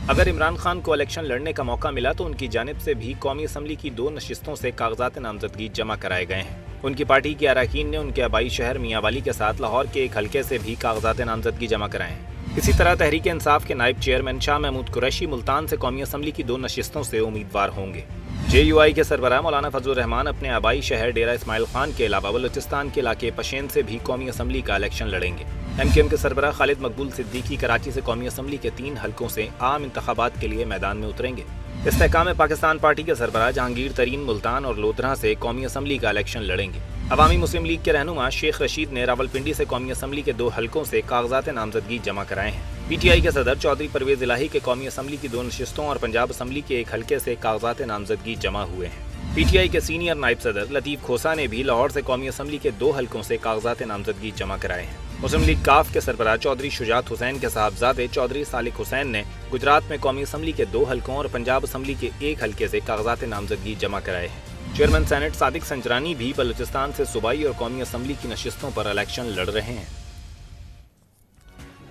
अगर इमरान खान को इलेक्शन लड़ने का मौका मिला तो उनकी जानिब से भी कौमी असम्बली की 2 नशिस्तों से कागजात नामजदगी जमा कराए गए हैं। उनकी पार्टी के अरकान ने उनके आबाई शहर मियांवाली के साथ लाहौर के एक हल्के से भी कागजात नामजदगी जमा कराए हैं। इसी तरह तहरीक इंसाफ के नायब चेयरमैन शाह महमूद कुरैशी मुल्तान से कौमी असम्बली की 2 नशिस्तों से उम्मीदवार होंगे। JUI के सरबराह मौलाना फजलुर रहमान अपने आबाई शहर डेरा इस्माइल खान के अलावा बलूचिस्तान के इलाके पशेन से भी कौमी असम्बली का इलेक्शन लड़ेंगे। MKM के सरबराह खालिद मकबूल सिद्दीकी कराची से कौमी असम्बली के 3 हलकों से आम इंतखाबात के लिए मैदान में उतरेंगे। इस्तेहकाम पाकिस्तान पार्टी के सरबराह जहांगीर तरीन मुल्तान और लोधरा से कौमी असम्बली का इलेक्शन लड़ेंगे। अवामी मुस्लिम लीग के रहनुमा शेख रशीद ने रावलपिंडी से कौमी असम्बली के 2 हलकों से कागजात नामजदगी जमा कराए हैं। PTI के सदर चौधरी परवेज इलाही के कौमी असम्बली की 2 नशिस्तों और पंजाब असम्बली के एक हलके से कागजात नामजदगी जमा हुए हैं। PTI के सीनियर नायब सदर लतीफ़ खोसा ने भी लाहौर से कौमी असम्बली के 2 हलकों से कागजात नामजदगी जमा कराए हैं। मुस्लिम लीग काफ के सरबराह चौधरी शुजात हुसैन के साहबजादे चौधरी सालिक हुसैन ने गुजरात में कौमी असम्बली के 2 हलकों और पंजाब असम्बली के एक हलके से कागजात नामजदगी जमा कराए हैं। चेयरमैन सेनेट सादिक संजरानी भी बलूचिस्तान से सूबाई और कौमी असम्बली की नशिस्तों पर इलेक्शन लड़ रहे हैं।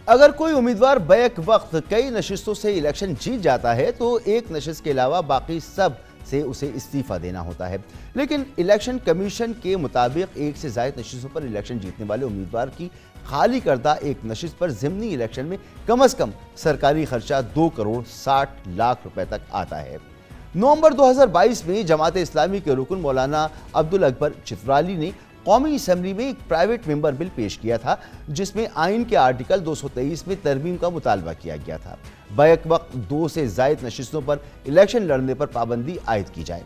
अगर कोई उम्मीदवार बैक वक्त कई नशिस्तों से इलेक्शन जीत जाता है तो एक नशिस्त के अलावा बाकी सब से उसे इस्तीफा देना होता है, लेकिन इलेक्शन कमीशन के मुताबिक एक से ज्यादा नशिस्तों पर इलेक्शन जीतने वाले उम्मीदवार की खाली करदा एक नशिस्त पर ज़िमनी इलेक्शन में कम अज कम सरकारी खर्चा 2 करोड़ 60 लाख रुपए तक आता है। नवंबर 2022 में जमात इस्लामी के रुकन मौलाना अब्दुल अकबर चित्राली ने कौमी असम्बली में एक प्राइवेट मेंबर बिल पेश किया था जिसमें आइन के आर्टिकल 223 में तरमीम का मुतालबा किया गया था। बैक वक्त 2 से ज़ायद नशिस्तों पर इलेक्शन लड़ने पर पाबंदी आयद की जाए।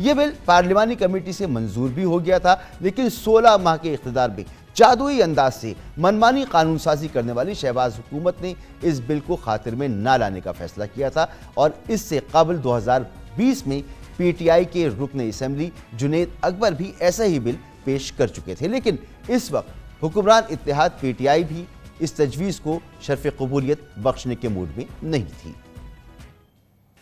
यह बिल पार्लिमानी कमेटी से मंजूर भी हो गया था, लेकिन 16 माह के इख्तिदार में जादुई अंदाज से मनमानी कानून साजी करने वाली शहबाज हुकूमत ने इस बिल को खातिर में ना लाने का फैसला किया था और इससे कबल 2020 में PTI के रुकन असम्बली जुनेद अकबर भी ऐसा ही बिल पेश कर चुके थे, लेकिन इस वक्त हुक्मरान इत्तेहाद PTI भी इस तजवीज़ को शर्फ कबूलियत बख्शने के मूड में नहीं थी।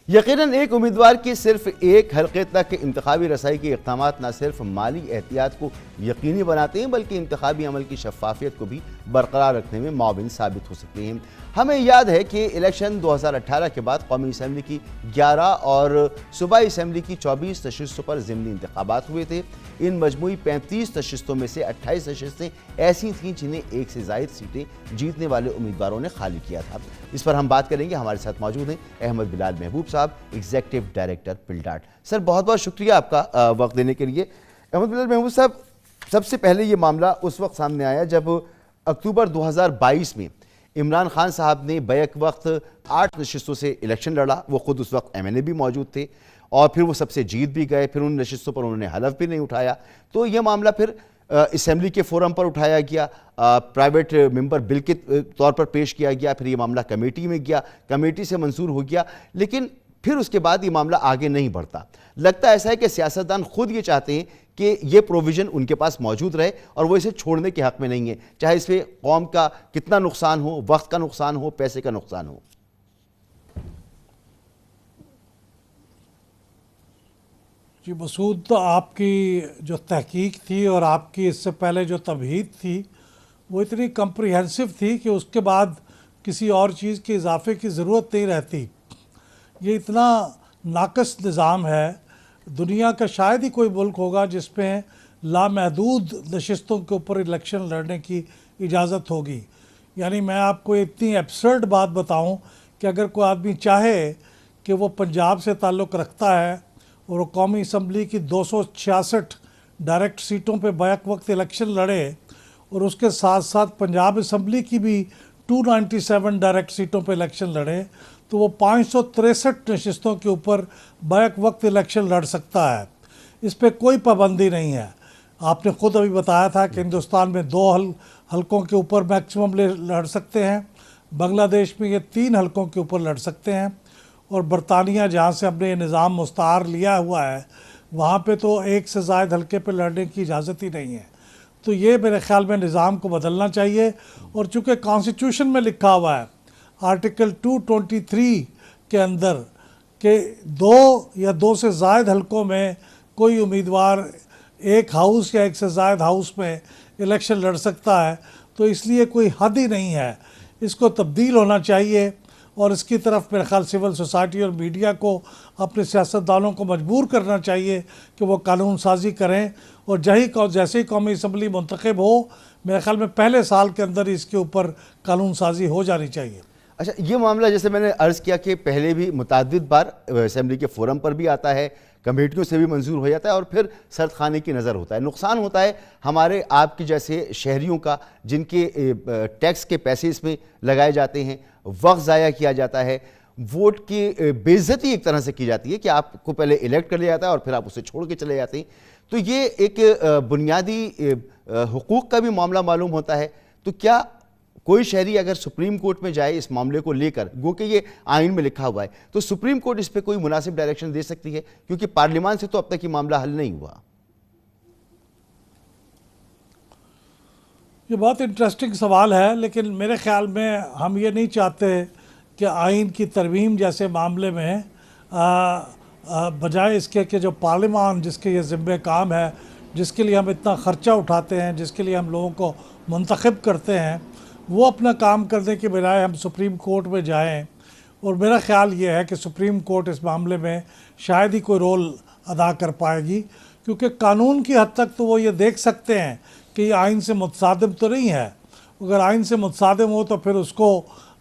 यकीनन एक उम्मीदवार की सिर्फ एक हल्के तक इंतखाबी रसाई के इक़दाम न सिर्फ माली एहतियात को यकीनी बनाते हैं बल्कि इंतखाबी अमल की शफाफियत को भी बरकरार रखने में मुआविन साबित हो सकते हैं। हमें याद है कि इलेक्शन 2018 के बाद कौमी असम्बली की 11 और सूबाई असम्बली की 24 नशिस्तों पर ज़िमनी इंतखाबात हुए थे। इन मजमूई 35 नशिस्तों में से 28 नशिस्तें ऐसी थीं जिन्हें एक से ज़ायद सीटें जीतने वाले उम्मीदवारों ने खाली किया था। इस पर हम बात करेंगे। हमारे साथ मौजूद हैं अहमद बिलाल महबूब साहब, एग्जीक्यूटिव डायरेक्टर पिलडाट। सर, बहुत बहुत शुक्रिया आपका वक्त देने के लिए। अहमद बिलाल महबूब साहब, सबसे पहले ये मामला उस वक्त सामने आया जब अक्टूबर 2022 में इमरान खान साहब ने बैक वक्त 8 नशिस्तों से इलेक्शन लड़ा। वो खुद उस वक्त MNA भी मौजूद थे और फिर वो सबसे जीत भी गए। फिर उन नशिस्तों पर उन्होंने हलफ भी नहीं उठाया, तो यह मामला फिर असम्बली के फोरम पर उठाया गया, प्राइवेट मेंबर बिल के तौर पर पेश किया गया। फिर ये मामला कमेटी में गया, कमेटी से मंजूर हो गया, लेकिन फिर उसके बाद ये मामला आगे नहीं बढ़ता। लगता ऐसा है कि सियासतदान खुद ये चाहते हैं कि ये प्रोविज़न उनके पास मौजूद रहे और वो इसे छोड़ने के हक़ में नहीं है, चाहे इसमें कौम का कितना नुकसान हो, वक्त का नुकसान हो, पैसे का नुकसान हो। जी मसूद, तो आपकी जो तहकीक थी और आपकी इससे पहले जो तमहीद थी वो इतनी कम्प्रिहेंसिव थी कि उसके बाद किसी और चीज़ के इजाफे की ज़रूरत नहीं रहती। ये इतना नाकस निज़ाम है, दुनिया का शायद ही कोई मुल्क होगा जिसमें लामहदूद नशिस्तों के ऊपर इलेक्शन लड़ने की इजाज़त होगी। यानी मैं आपको इतनी एब्सर्ड बात बताऊं कि अगर कोई आदमी चाहे कि वो पंजाब से ताल्लुक़ रखता है और वो कौमी असम्बली की 266 डायरेक्ट सीटों पे बैक वक्त इलेक्शन लड़े और उसके साथ साथ पंजाब असम्बली की भी 297 डायरेक्ट सीटों पे इलेक्शन लड़े, तो वो 563 नशिस्तों के ऊपर बैक वक्त इलेक्शन लड़ सकता है। इस पर कोई पाबंदी नहीं है। आपने ख़ुद अभी बताया था कि हिंदुस्तान में 2 हलकों के ऊपर मैक्सिमम लड़ सकते हैं, बांग्लादेश में ये 3 हलकों के ऊपर लड़ सकते हैं, और बरतानिया जहाँ से हमने ये निज़ाम मुस्तार लिया हुआ है वहाँ पे तो 1 से ज़ायद हलके पे लड़ने की इजाज़त ही नहीं है। तो ये मेरे ख़्याल में निज़ाम को बदलना चाहिए। और चूँकि कॉन्स्टिट्यूशन में लिखा हुआ है आर्टिकल 223 के अंदर कि 2 या 2 से ज़ायद हलकों में कोई उम्मीदवार एक हाउस या 1 से ज़ायद हाउस में इलेक्शन लड़ सकता है, तो इसलिए कोई हद ही नहीं है। इसको तब्दील होना चाहिए और इसकी तरफ मेरे ख्याल सिविल सोसाइटी और मीडिया को अपने सियासतदानों को मजबूर करना चाहिए कि वो कानून साजी करें, और जैसे ही कौमी असम्बली मुंतखब हो, मेरे ख्याल में पहले साल के अंदर इसके ऊपर कानून साजी हो जानी चाहिए। अच्छा, ये मामला जैसे मैंने अर्ज़ किया कि पहले भी मुताद्दिद बार असेंबली के फोरम पर भी आता है, कमेटियों से भी मंजूर हो जाता है और फिर सर्द खाने की नज़र होता है। नुकसान होता है हमारे आपके जैसे शहरियों का, जिनके टैक्स के पैसे इसमें लगाए जाते हैं, वक्त ज़ाया किया जाता है, वोट की बेइज्जती एक तरह से की जाती है कि आपको पहले इलेक्ट कर लिया जाता है और फिर आप उसे छोड़ के चले जाते हैं। तो ये एक बुनियादी हुकूक का भी मामला मालूम होता है। तो क्या कोई शहरी अगर सुप्रीम कोर्ट में जाए इस मामले को लेकर, गो कि ये आइन में लिखा हुआ है, तो सुप्रीम कोर्ट इस पे कोई मुनासिब डायरेक्शन दे सकती है? क्योंकि पार्लियामान से तो अब तक ये मामला हल नहीं हुआ। ये बहुत इंटरेस्टिंग सवाल है, लेकिन मेरे ख्याल में हम ये नहीं चाहते कि आइन की तरमीम जैसे मामले में बजाय इसके कि जो पार्लियामान जिसके ये ज़िम्मे काम है, जिसके लिए हम इतना ख़र्चा उठाते हैं, जिसके लिए हम लोगों को मुंतखब करते हैं, वो अपना काम करने के बजाय हम सुप्रीम कोर्ट में जाएं। और मेरा ख्याल ये है कि सुप्रीम कोर्ट इस मामले में शायद ही कोई रोल अदा कर पाएगी, क्योंकि कानून की हद तक तो वो ये देख सकते हैं कि ये आइन से मुतसादिम तो नहीं है। अगर आइन से मुतसादिम हो तो फिर उसको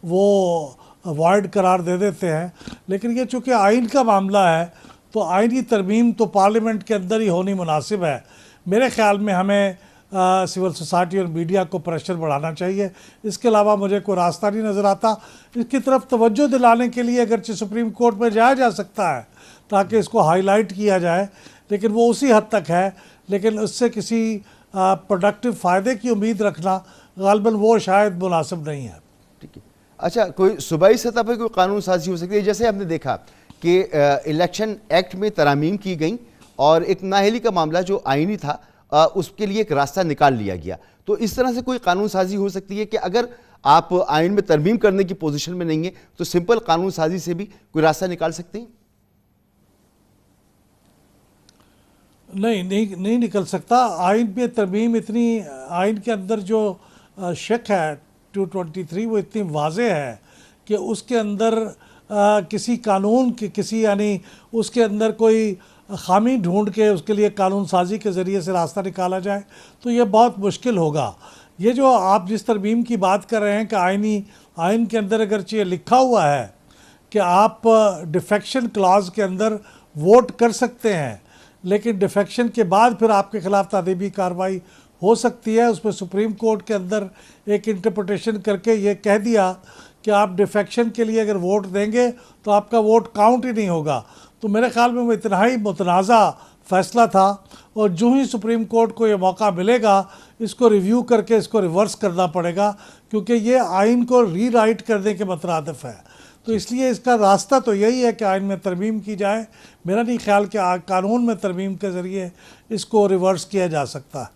वो अवॉइड करार दे देते हैं। लेकिन ये चूँकि आइन का मामला है तो आइन की तरमीम तो पार्लियामेंट के अंदर ही होनी मुनासिब है। मेरे ख्याल में हमें सिविल सोसाइटी और मीडिया को प्रेशर बढ़ाना चाहिए। इसके अलावा मुझे कोई रास्ता नहीं नज़र आता। इसकी तरफ तवज्जो दिलाने के लिए अगरचे सुप्रीम कोर्ट में जाया जा सकता है ताकि इसको हाईलाइट किया जाए, लेकिन वो उसी हद तक है। लेकिन उससे किसी प्रोडक्टिव फ़ायदे की उम्मीद रखना गालिबन वो शायद मुनासिब नहीं है। ठीक है। अच्छा, कोई सूबाई सतह पर कोई कानून साजी हो सकती है? जैसे हमने देखा कि इलेक्शन एक्ट में तरामीम की गई और एक नाअहली का मामला जो आइनी था उसके लिए एक रास्ता निकाल लिया गया। तो इस तरह से कोई कानून साजी हो सकती है कि अगर आप आइन में तरमीम करने की पोजीशन में नहीं है तो सिंपल कानून साजी से भी कोई रास्ता निकाल सकते हैं? नहीं निकल सकता। आइन में तरमीम इतनी, आइन के अंदर जो शक है 223 वो इतनी वाज़ेह है कि उसके अंदर किसी कानून की किसी यानी उसके अंदर कोई खामी ढूंढ के उसके लिए कानून साजी के ज़रिए से रास्ता निकाला जाए तो ये बहुत मुश्किल होगा। ये जो आप जिस तरमीम की बात कर रहे हैं कि आइन के अंदर अगरचे लिखा हुआ है कि आप डिफेक्शन क्लॉज के अंदर वोट कर सकते हैं, लेकिन डिफेक्शन के बाद फिर आपके ख़िलाफ़ तादीबी कार्रवाई हो सकती है। उसमें सुप्रीम कोर्ट के अंदर एक इंटरप्रिटेशन करके ये कह दिया कि आप डिफेक्शन के लिए अगर वोट देंगे तो आपका वोट काउंट ही नहीं होगा। तो मेरे ख्याल में वो इतना ही मुतनाज़ा फ़ैसला था और जो ही सुप्रीम कोर्ट को ये मौका मिलेगा इसको रिव्यू करके इसको रिवर्स करना पड़ेगा, क्योंकि ये आइन को रीराइट करने के मुतरादिफ है। तो इसलिए इसका रास्ता तो यही है कि आइन में तरमीम की जाए। मेरा नहीं ख्याल कि कानून में तरमीम के ज़रिए इसको रिवर्स किया जा सकता है।